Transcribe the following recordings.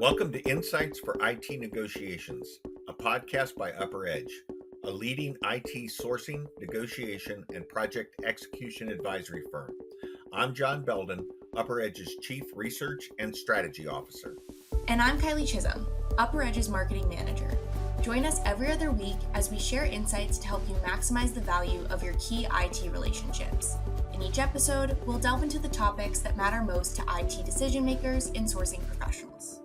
Welcome to Insights for IT Negotiations, a podcast by UpperEdge, a leading IT sourcing, negotiation, and project execution advisory firm. I'm John Belden, UpperEdge's Chief Research and Strategy Officer. And I'm Kylie Chisholm, UpperEdge's Marketing Manager. Join us every other week as we share insights to help you maximize the value of your key IT relationships. In each episode, we'll delve into the topics that matter most to IT decision makers and sourcing professionals.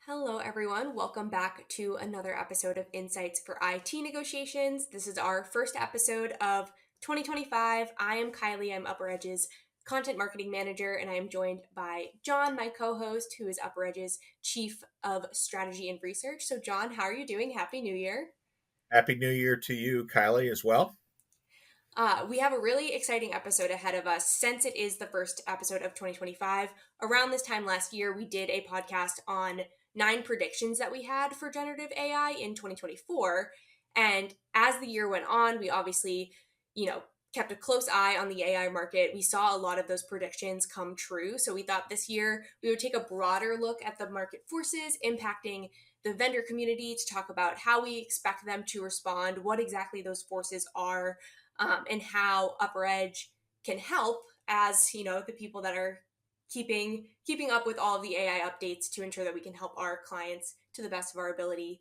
Hello, everyone. Welcome back to another episode of Insights for IT Negotiations. This is our first episode of 2025. I am Kylie. I'm UpperEdge's Content Marketing Manager, and I am joined by John, my co-host, who is UpperEdge's Chief of Strategy and Research. So, John, how are you doing? Happy New Year. Happy New Year to you, Kylie, as well. We have a really exciting episode ahead of us since it is the first episode of 2025. Around this time last year, we did a podcast on 9 predictions that we had for generative AI in 2024. And as the year went on, we obviously, kept a close eye on the AI market. We saw a lot of those predictions come true. So we thought this year we would take a broader look at the market forces impacting the vendor community to talk about how we expect them to respond, what exactly those forces are, and how UpperEdge can help as, the people that are keeping up with all of the AI updates to ensure that we can help our clients to the best of our ability.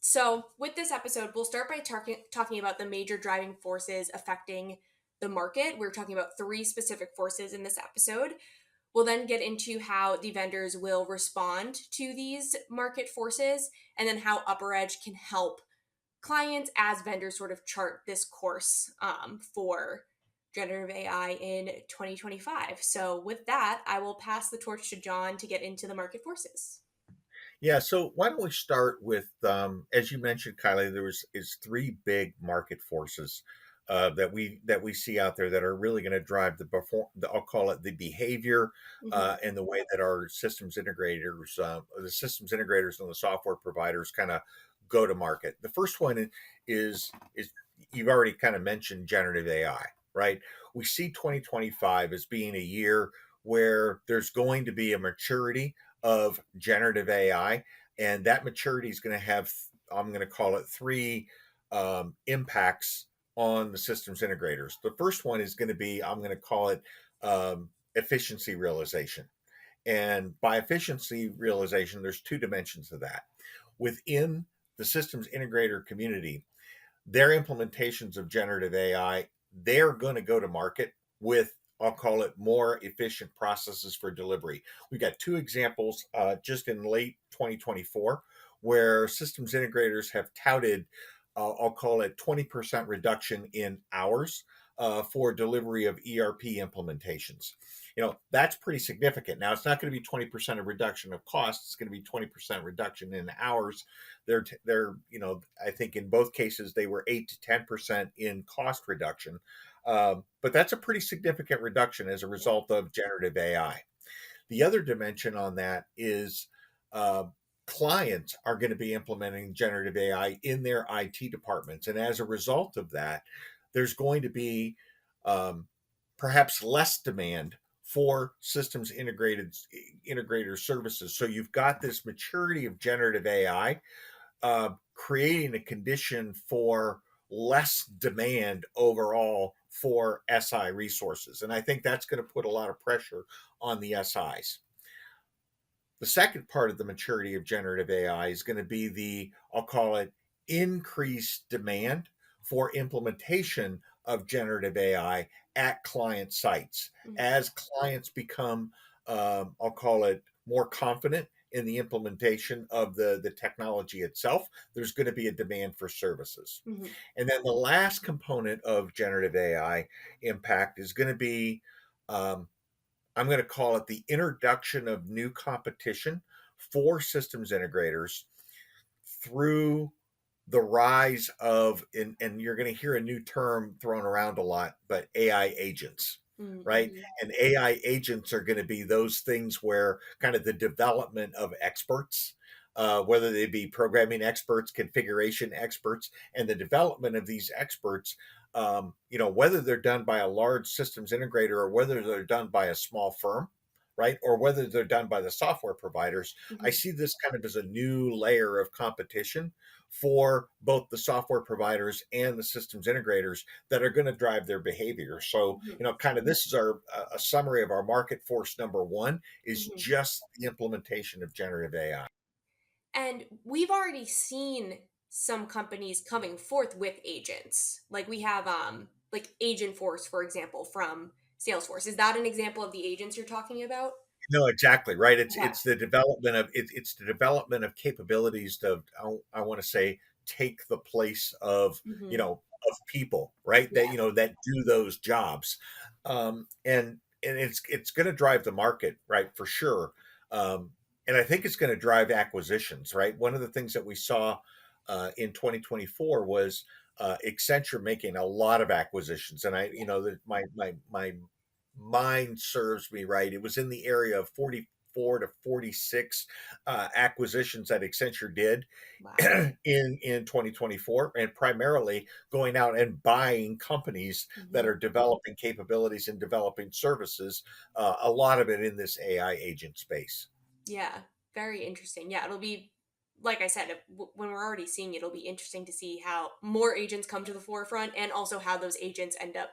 So with this episode, we'll start by talking about the major driving forces affecting the market. We're talking about 3 specific forces in this episode. We'll then get into how the vendors will respond to these market forces, and then how UpperEdge can help clients as vendors sort of chart this course for generative AI in 2025. So with that, I will pass the torch to John to get into the market forces. Yeah, so why don't we start with, as you mentioned, Kylie, there is 3 big market forces that we see out there that are really going to drive I'll call it the behavior and the way that our systems integrators, the systems integrators and the software providers kind of go to market. The first one is you've already kind of mentioned generative AI, right? We see 2025 as being a year where there's going to be a maturity of generative AI, and that maturity is going to have, I'm going to call it 3 impacts on the systems integrators. The first one is going to be, I'm going to call it efficiency realization. And by efficiency realization, there's 2 dimensions to that. Within the systems integrator community, their implementations of generative AI, they're going to go to market with, I'll call it, more efficient processes for delivery. We got 2 examples just in late 2024 where systems integrators have touted, I'll call it 20% reduction in hours for delivery of ERP implementations. That's pretty significant. Now, it's not going to be 20% of reduction of costs. It's going to be 20% reduction in hours. They're I think in both cases, they were 8 to 10% in cost reduction. But that's a pretty significant reduction as a result of generative AI. The other dimension on that is clients are going to be implementing generative AI in their IT departments. And as a result of that, there's going to be perhaps less demand for systems integrator services. So you've got this maturity of generative AI creating a condition for less demand overall for SI resources. And I think that's going to put a lot of pressure on the SIs. The second part of the maturity of generative AI is going to be I'll call it, increased demand for implementation of generative AI at client sites. As clients become, I'll call it, more confident in the implementation of the technology itself, there's going to be a demand for services. And then the last component of generative AI impact is going to be, I'm going to call it, the introduction of new competition for systems integrators through the rise of, and you're going to hear a new term thrown around a lot, but AI agents. Right. And AI agents are going to be those things where kind of the development of experts, whether they be programming experts, configuration experts, and the development of these experts, whether they're done by a large systems integrator or whether they're done by a small firm, right? Or whether they're done by the software providers, I Hmm. see this kind of as a new layer of competition for both the software providers and the systems integrators that are going to drive their behavior. So, Hmm. kind of this is our a summary of our market force number one is Hmm. just the implementation of generative AI. And we've already seen some companies coming forth with agents. Like we have like Agent Force, for example, from Salesforce. Is that an example of the agents you're talking about? No, exactly right. Yeah. It's the development of capabilities to I want to say take the place of Hmm. of people, right? That Yeah. that do those jobs, and it's going to drive the market, right, for sure. Um, and I think it's going to drive acquisitions, right? One of the things that we saw in 2024 was Accenture making a lot of acquisitions, and I, that my mind serves me right, it was in the area of 44 to 46 acquisitions that Accenture did Wow. in 2024, and primarily going out and buying companies that Hmm. are developing capabilities and developing services. A lot of it in this AI agent space. Yeah. Very interesting. Yeah. It'll be, like I said, when we're already seeing it, it'll be interesting to see how more agents come to the forefront and also how those agents end up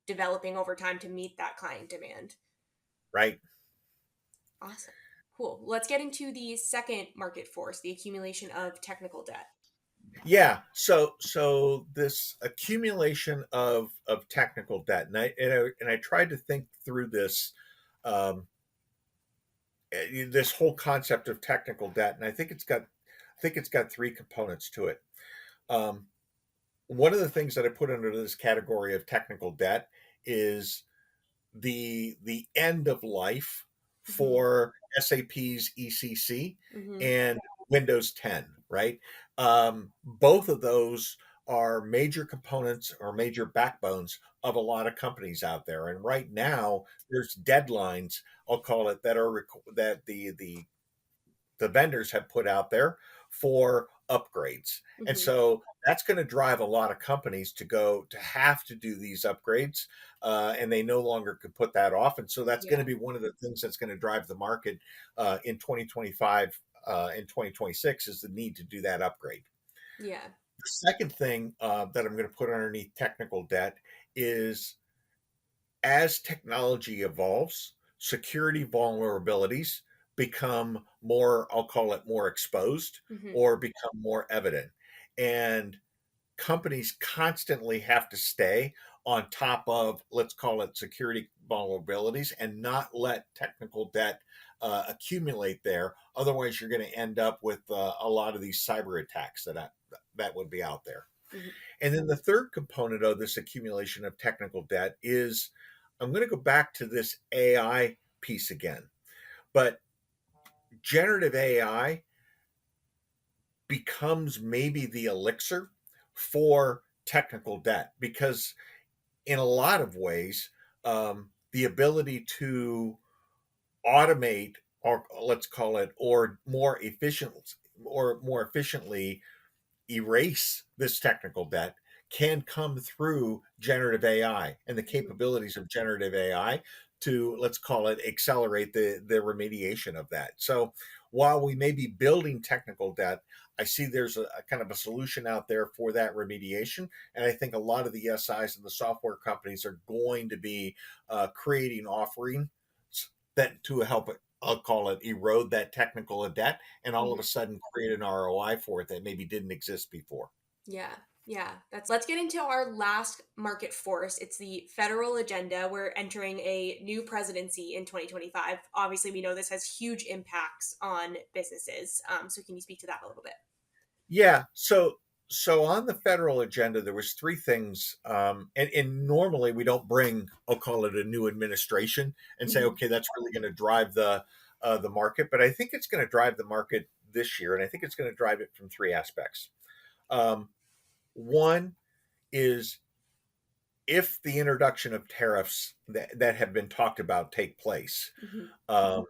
developing over time to meet that client demand. Right. Awesome. Cool. Let's get into the second market force, the accumulation of technical debt. Yeah. So this accumulation of technical debt, and I tried to think through this um, this whole concept of technical debt, and I think it's got three components to it. Um, One of the things that I put under this category of technical debt is the end of life Hmm. for SAP's ECC Hmm. and Windows 10, right? Both of those are major components or major backbones of a lot of companies out there. And right now, there's deadlines, I'll call it, that the vendors have put out there for upgrades. And Hmm. so that's going to drive a lot of companies to have to do these upgrades, and they no longer could put that off. And so that's going to Yeah. be one of the things that's going to drive the market in 2025 and 2026 is the need to do that upgrade. Yeah. The second thing that I'm going to put underneath technical debt is as technology evolves, security vulnerabilities become more, I'll call it more exposed Hmm. or become more evident. And companies constantly have to stay on top of, let's call it security vulnerabilities, and not let technical debt accumulate there. Otherwise, you're going to end up with a lot of these cyber attacks that would be out there. Hmm. And then the third component of this accumulation of technical debt is I'm going to go back to this AI piece again. But generative AI becomes maybe the elixir for technical debt because, in a lot of ways, the ability to automate, or let's call it, or more efficiently erase this technical debt can come through generative AI and the Hmm. capabilities of generative AI to, let's call it, accelerate the remediation of that. So while we may be building technical debt, I see there's a kind of a solution out there for that remediation. And I think a lot of the SIs and the software companies are going to be creating offerings that to help it, I'll call it, erode that technical debt and all of a Hmm. sudden create an ROI for it that maybe didn't exist before. Yeah. Yeah. Let's get into our last market force. It's the federal agenda. We're entering a new presidency in 2025. Obviously, we know this has huge impacts on businesses. So can you speak to that a little bit? Yeah. So on the federal agenda, there was three things, and normally we don't bring, I'll call it, a new administration and say, Hmm. okay, that's really going to drive the market. But I think it's going to drive the market this year, and I think it's going to drive it from three aspects. Um, One is if the introduction of tariffs that have been talked about take place. Hmm. Um,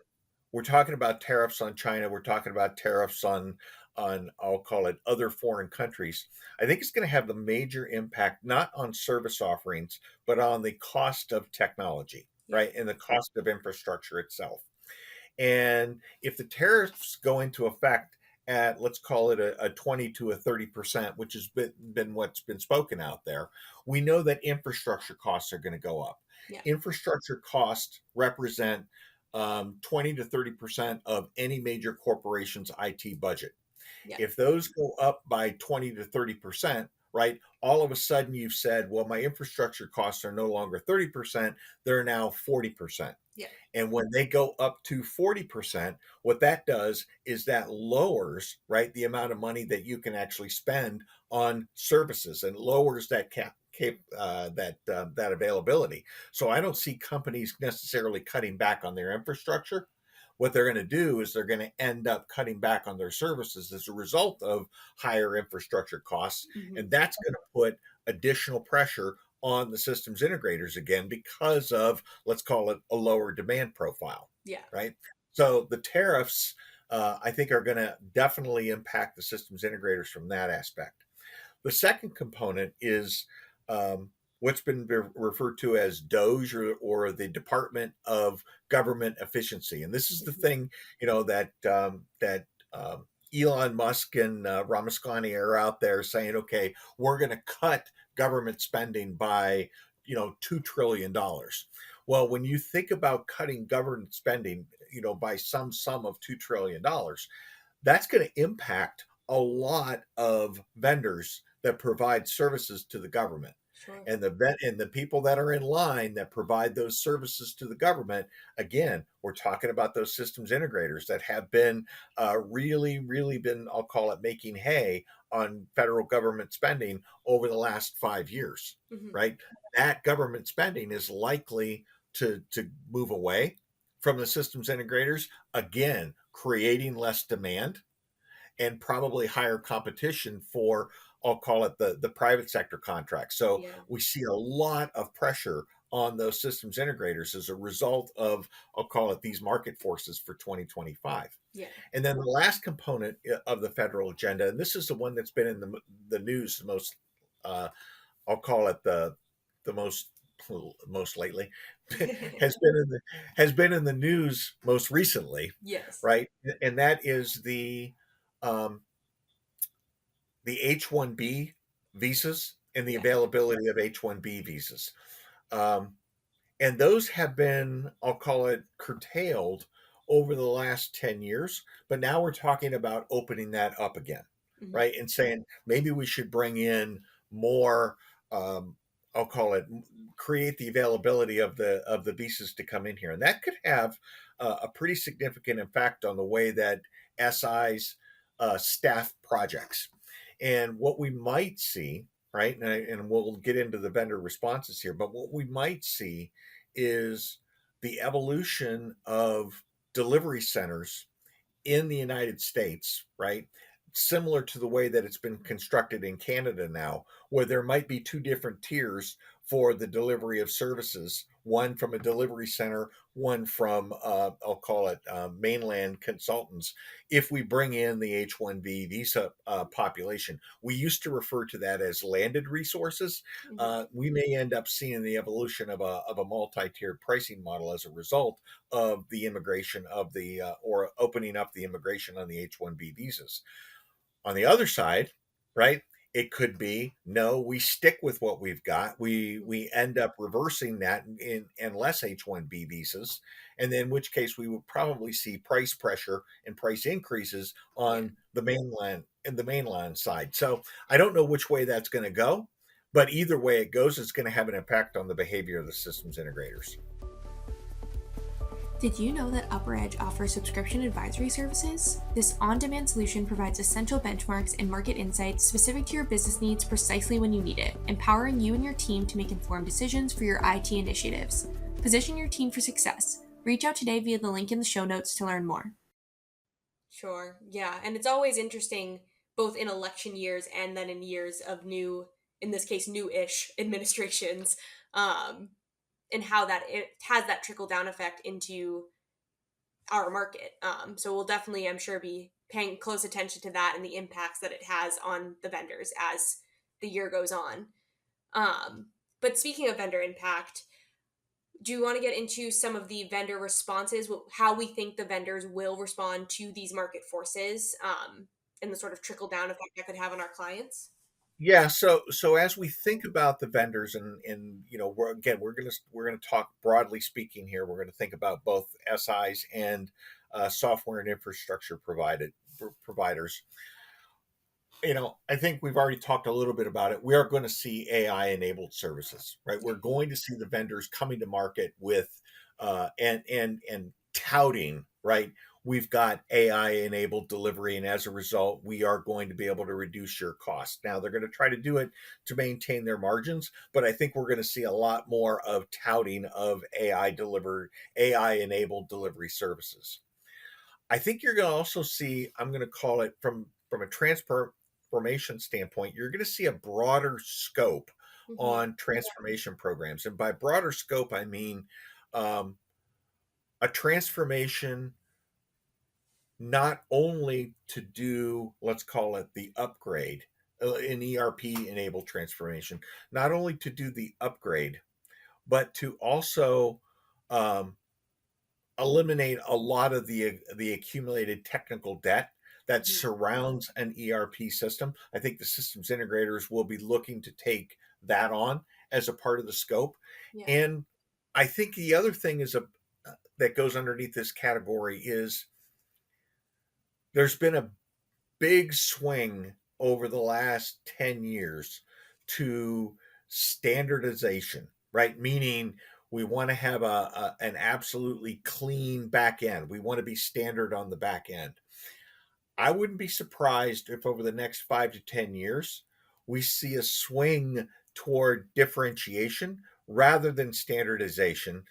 we're talking about tariffs on China. We're talking about tariffs on I'll call it other foreign countries. I think it's going to have a major impact not on service offerings, but on the cost of technology, Yeah. right, and the cost of infrastructure itself. And if the tariffs go into effect at, let's call it a 20 to a 30%, which has been what's been spoken out there, we know that infrastructure costs are going to go up. Yeah. Infrastructure costs represent 20 to 30% of any major corporation's IT budget. Yeah. If those go up by 20 to 30%, right, all of a sudden you've said, well, my infrastructure costs are no longer 30%, they're now 40%. Yeah. And when they go up to 40%, what that does is that lowers, right, the amount of money that you can actually spend on services and lowers that that availability. So I don't see companies necessarily cutting back on their infrastructure. What they're going to do is they're going to end up cutting back on their services as a result of higher infrastructure costs, Hmm. and that's going to put additional pressure on the systems integrators again because of, let's call it, a lower demand profile, Yeah. right? So the tariffs, I think, are going to definitely impact the systems integrators from that aspect. The second component is what's been referred to as DOGE, or the Department of Government Efficiency, and this is the Hmm. thing, that Elon Musk and Ramaswamy are out there saying, okay, we're going to cut government spending by $2 trillion. Well, when you think about cutting government spending, by some sum of $2 trillion, that's going to impact a lot of vendors that provide services to the government. Sure. And the people that are in line that provide those services to the government, again, we're talking about those systems integrators that have been really, really been, I'll call it, making hay on federal government spending over the last 5 years, Hmm. right? That government spending is likely to move away from the systems integrators, again, creating less demand and probably higher competition for, I'll call it, the private sector contracts. So Yeah. we see a lot of pressure on those systems integrators as a result of, I'll call it, these market forces for 2025. Yeah. And then the last component of the federal agenda, and this is the one that's been in the news the most, uh, I'll call it the most lately, has been in the news most recently, Yes. right? And that is um, the H-1B visas and the Yeah. availability of H-1B visas. Um, and those have been, I'll call it, curtailed over the last 10 years. But now we're talking about opening that up again, Hmm. right? And saying maybe we should bring in more, um, I'll call it, create the availability of the visas to come in here. And that could have a pretty significant impact on the way that SIs staff projects. And what we might see, right? And we'll get into the vendor responses here, but what we might see is the evolution of delivery centers in the United States, right? Similar to the way that it's been constructed in Canada now, where there might be two different tiers for the delivery of services, one from a delivery center, one from, I'll call it, mainland consultants. If we bring in the H-1B visa population, we used to refer to that as landed resources. Hmm. We may end up seeing the evolution of a multi-tiered pricing model as a result of the immigration of or opening up the immigration on the H-1B visas. On the other side, right, it could be, no, we stick with what we've got. We end up reversing that in less H-1B visas, and then in which case we would probably see price pressure and price increases Yeah. on the mainland side. So I don't know which way that's going to go, but either way it goes, it's going to have an impact on the behavior of the systems integrators. Did you know that UpperEdge offers subscription advisory services? This on-demand solution provides essential benchmarks and market insights specific to your business needs precisely when you need it, empowering you and your team to make informed decisions for your IT initiatives. Position your team for success. Reach out today via the link in the show notes to learn more. Sure. Yeah. And it's always interesting, both in election years and then in years of new, in this case, new-ish administrations, um, and how that it has that trickle down effect into our market. So we'll definitely, I'm sure, be paying close attention to that and the impacts that it has on the vendors as the year goes on. But speaking of vendor impact, Do you want to get into some of the vendor responses, how we think the vendors will respond to these market forces, and the sort of trickle down effect that could have on our clients? Yeah, so as we think about the vendors, and we're gonna talk broadly speaking here. We're gonna think about both SIs and software and infrastructure providers. I think we've already talked a little bit about it. We are going to see AI enabled services, right? Yeah. We're going to see the vendors coming to market with and touting, right? We've got AI enabled delivery, and as a result, we are going to be able to reduce your cost. Now, they're going to try to do it to maintain their margins, but I think we're going to see a lot more of touting of AI enabled delivery services. I think you're going to also see, I'm going to call it from a transformation standpoint, you're going to see a broader scope Hmm. on transformation programs. And by broader scope, I mean um, a transformation not only to do, let's call it the upgrade, an ERP enabled transformation, not only to do the upgrade, but to also um, eliminate a lot of the accumulated technical debt that Hmm. surrounds an ERP system. I think the systems integrators will be looking to take that on as a part of the scope. Yeah. And I think the other thing is a that goes underneath this category is there's been a big swing over the last 10 years to standardization, right? Meaning we want to have an absolutely clean back end. We want to be standard on the back end. I wouldn't be surprised if over the next 5 to 10 years, we see a swing toward differentiation rather than standardization,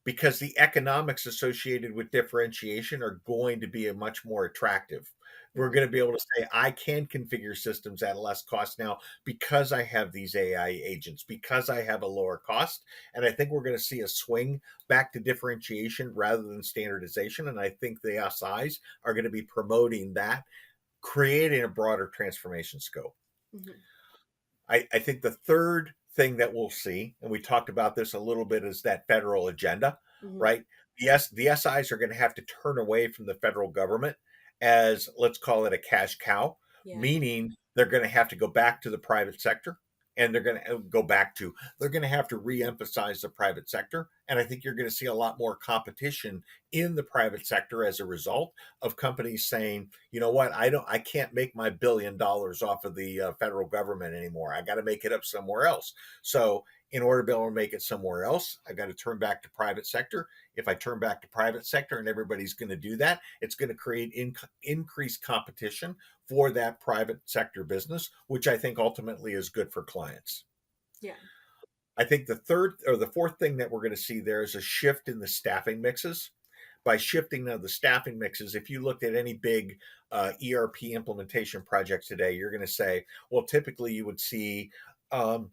because the economics associated with differentiation are going to be a much more attractive. We're Hmm. going to be able to say, I can configure systems at less cost now because I have these AI agents, because I have a lower cost. And I think we're going to see a swing back to differentiation rather than standardization. And I think the SIs are going to be promoting that, creating a broader transformation scope. Hmm. I think the third thing that we'll see, and we talked about this a little bit, is that federal agenda, Hmm. right? Yes, the SIs are going to have to turn away from the federal government as, let's call it, a cash cow, Yeah. meaning they're going to have to go back to the private sector, and they're going to have to re-emphasize the private sector. And I think you're going to see a lot more competition in the private sector as a result of companies saying, you know what, I can't make my $1 billion off of the federal government anymore. I got to make it up somewhere else. So in order to be able to make it somewhere else, I got to turn back to private sector. If I turn back to private sector and everybody's going to do that, it's going to create increased competition for that private sector business, which I think ultimately is good for clients. Yeah. I think the third or the fourth thing that we're going to see there is a shift in the staffing mixes. By shifting of the staffing mixes, if you looked at any big ERP implementation project today, you're going to say, well, typically you would see um,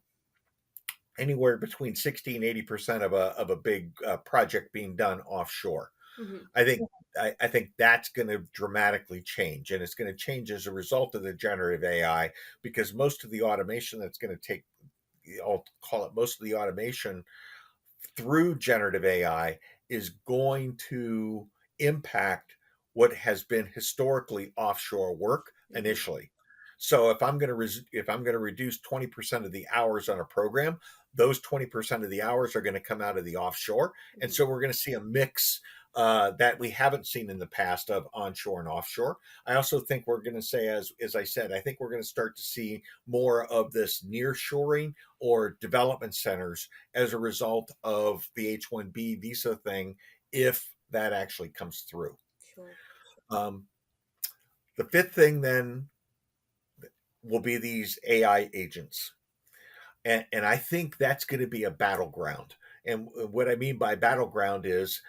anywhere between 60 and 80% of a big project being done offshore. Hmm. I think I think that's going to dramatically change, and it's going to change as a result of the generative AI, because most of the automation that's going to take, I'll call it, most of the automation through generative AI is going to impact what has been historically offshore work Hmm. initially. So if I'm going to reduce 20% of the hours on a program, those 20% of the hours are going to come out of the offshore, and Hmm. so we're going to see a mix that we haven't seen in the past of onshore and offshore. I also think we're going to say, as I said, I think we're going to start to see more of this near shoring or development centers as a result of the H-1B visa thing, if that actually comes through. Sure. Um, the fifth thing then will be these AI agents. And I think that's going to be a battleground. And what I mean by battleground is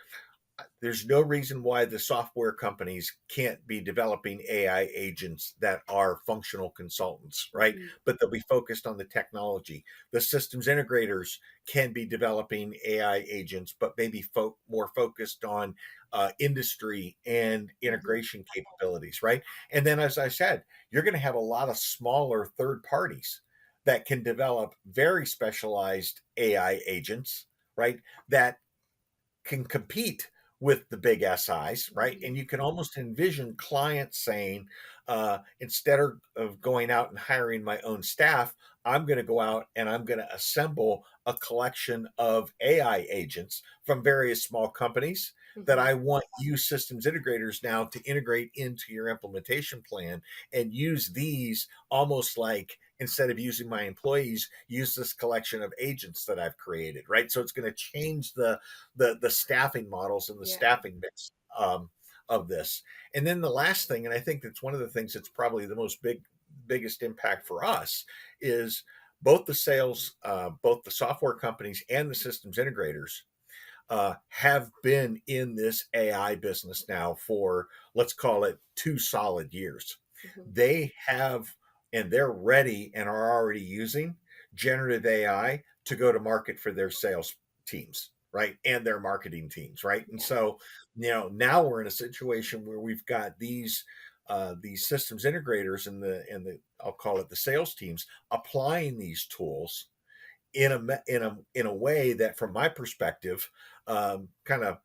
there's no reason why the software companies can't be developing AI agents that are functional consultants, right? Hmm. But they'll be focused on the technology. The systems integrators can be developing AI agents, but maybe more focused on industry and Hmm. integration capabilities, right? And then, as I said, you're going to have a lot of smaller third parties that can develop very specialized AI agents, right? That can compete with the big SIs, right? Mhm. And you can almost envision clients saying, instead of going out and hiring my own staff, I'm going to go out and I'm going to assemble a collection of AI agents from various small companies that Mhm. I want you systems integrators now to integrate into your implementation plan and use these almost like instead of using my employees, use this collection of agents that I've created, right? So it's going to change the staffing models and the Yeah. staffing mix of this. And then the last thing, and I think that's one of the things that's probably the biggest impact for us is both the software companies and the systems integrators have been in this AI business now for, let's call it 2 solid years. Mhm. They have, and they're ready and are already using generative AI to go to market for their sales teams, right? And their marketing teams, right? And Yeah. so, now we're in a situation where we've got these systems integrators and the I'll call it the sales teams applying these tools in a way that, from my perspective, kind of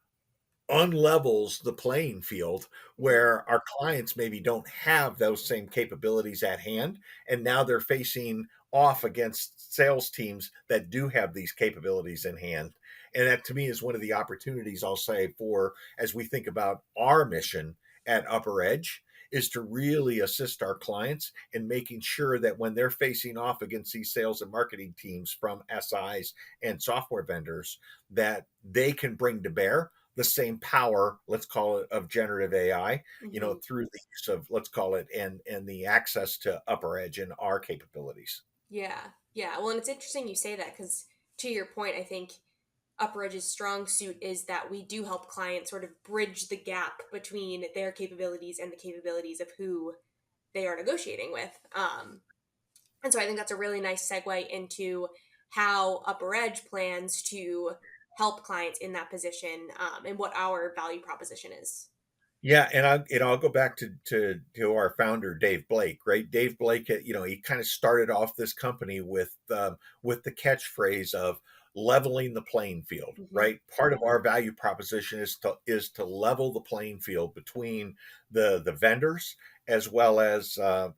unlevels the playing field Mhm. where our clients maybe don't have those same capabilities at hand, and now they're facing off against sales teams that do have these capabilities in hand. And that to me is one of the opportunities, I'll say, for as we think about our mission at Upper Edge, is to really assist our clients in making sure that when they're facing off against these sales and marketing teams from SIs and software vendors, that they can bring to bear the same power, let's call it, of generative AI, Mhm. through the use of, let's call it, and the access to Upper Edge and our capabilities. Yeah. Yeah. Well, and it's interesting you say that because, to your point, I think UpperEdge's strong suit is that we do help clients sort of bridge the gap between their capabilities and the capabilities of who they are negotiating with. And so I think that's a really nice segue into how UpperEdge plans to help clients in that position, and what our value proposition is. Yeah, and I'll go back to our founder Dave Blake, right? Dave Blake, he kind of started off this company with the catchphrase of leveling the playing field, Hmm. right? Part of our value proposition is to level the playing field between the vendors as well as the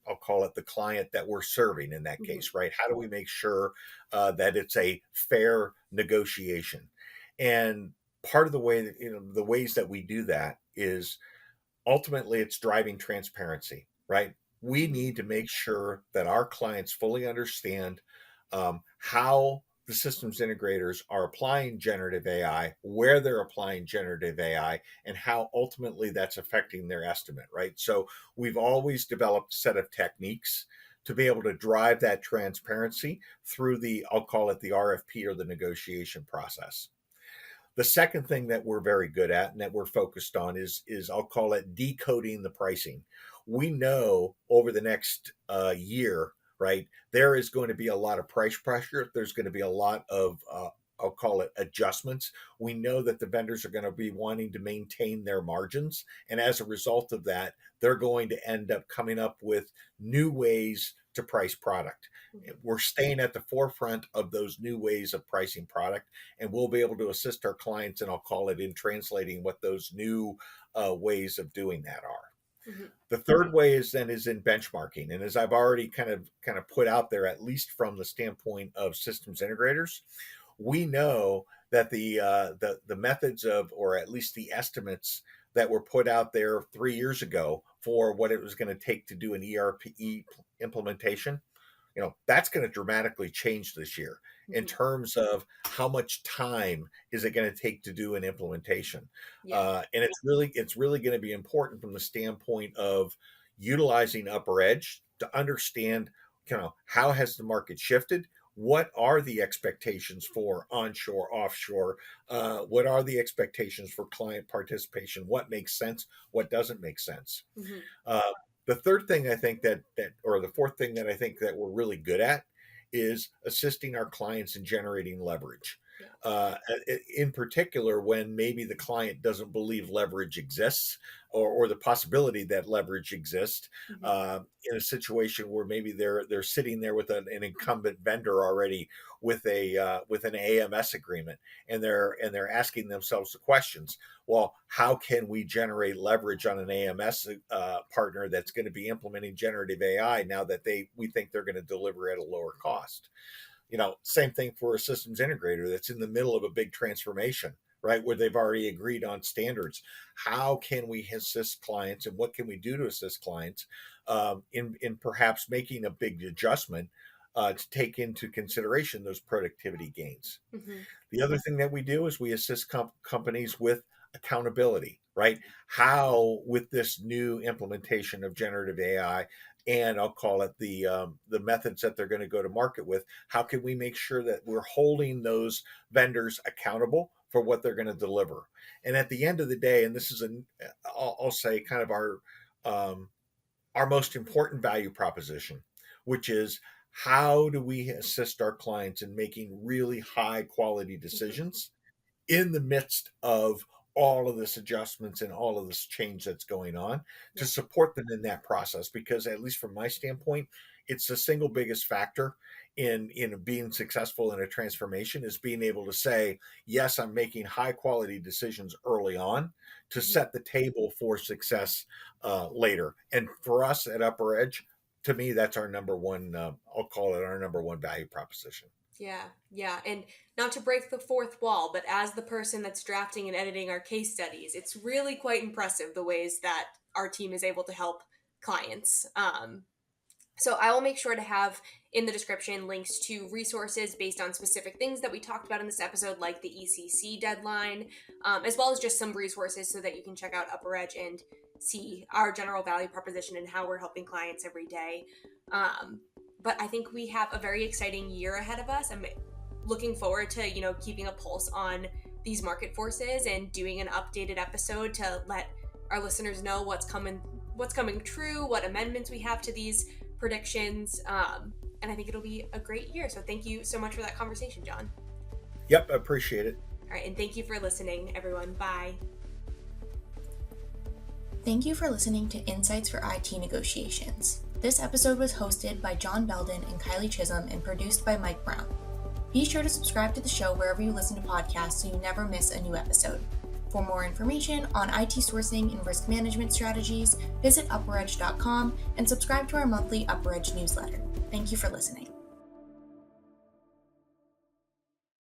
I'll call it the client that we're serving in that Hmm. case, right? How do we make sure that it's a fair negotiation? And part of the way that the ways that we do that is ultimately it's driving transparency, right? We Hmm. need to make sure that our clients fully understand how the systems integrators are applying generative AI, where they're applying generative AI, and how ultimately that's affecting their estimate, right? So we've always developed a set of techniques to be able to drive that transparency through I'll call it the RFP or the negotiation process. The second thing that we're very good at and that we're focused on is I'll call it decoding the pricing. We know over the next year, right, there is going to be a lot of price pressure. There's going to be a lot of I'll call it adjustments. We know that the vendors are going to be wanting to maintain their margins, and as a result of that, they're going to end up coming up with new ways to price product. We're staying at the forefront of those new ways of pricing product, and we'll be able to assist our clients, and I'll call it, in translating what those new ways of doing that are. Hmm. The third way is in benchmarking, and as I've already kind of put out there, at least from the standpoint of systems integrators, we know that the methods of, or at least the estimates that were put out there 3 years ago for what it was going to take to do an ERP implementation, that's going to dramatically change this year in Hmm. terms of how much time is it going to take to do an implementation. Yeah. And it's really going to be important from the standpoint of utilizing Upper Edge to understand how has the market shifted, what are the expectations for onshore, offshore, what are the expectations for client participation, what makes sense, what doesn't make sense. Hmm. uh, the third thing I think or the fourth thing that I think that we're really good at is assisting our clients in generating leverage. Yeah. In particular when maybe the client doesn't believe leverage exists, or the possibility that leverage exists, Hmm. in a situation where maybe they're sitting there with an incumbent vendor already with a with an AMS agreement, and they're asking themselves the questions. Well, how can we generate leverage on an AMS partner that's going to be implementing generative AI now that we think they're going to deliver at a lower cost? Same thing for a systems integrator that's in the middle of a big transformation, right? Where they've already agreed on standards. How can we assist clients, and what can we do to assist clients in perhaps making a big adjustment to take into consideration those productivity gains? Hmm. The other thing that we do is we assist companies with accountability, right? How, with this new implementation of generative AI, and I'll call it the methods that they're going to go to market with, how can we make sure that we're holding those vendors accountable for what they're going to deliver? And at the end of the day, and this is I'll say kind of our most important value proposition, which is how do we assist our clients in making really high quality Hmm. decisions in the midst of all of this adjustments and all of this change that's going on, to Yeah. support them in that process. Because at least from my standpoint, it's the single biggest factor in being successful in a transformation, is being able to say, yes, I'm making high quality decisions early on to Mhm. set the table for success later. And for us at UpperEdge, to me, that's our number one, I'll call it our number one value proposition. Yeah, yeah. And not to break the fourth wall, but as the person that's drafting and editing our case studies, it's really quite impressive the ways that our team is able to help clients. So I will make sure to have in the description links to resources based on specific things that we talked about in this episode, like the ECC deadline, as well as just some resources so that you can check out UpperEdge and see our general value proposition and how we're helping clients every day. Um, but I think we have a very exciting year ahead of us. I'm looking forward to keeping a pulse on these market forces and doing an updated episode to let our listeners know what's coming true, what amendments we have to these predictions. And I think it'll be a great year. So thank you so much for that conversation, John. Yep, I appreciate it. All right. And thank you for listening, everyone. Bye. Thank you for listening to Insights for IT Negotiations. This episode was hosted by John Belden and Kylie Chisholm and produced by Mike Brown. Be sure to subscribe to the show wherever you listen to podcasts so you never miss a new episode. For more information on IT sourcing and risk management strategies, visit UpperEdge.com and subscribe to our monthly UpperEdge newsletter. Thank you for listening.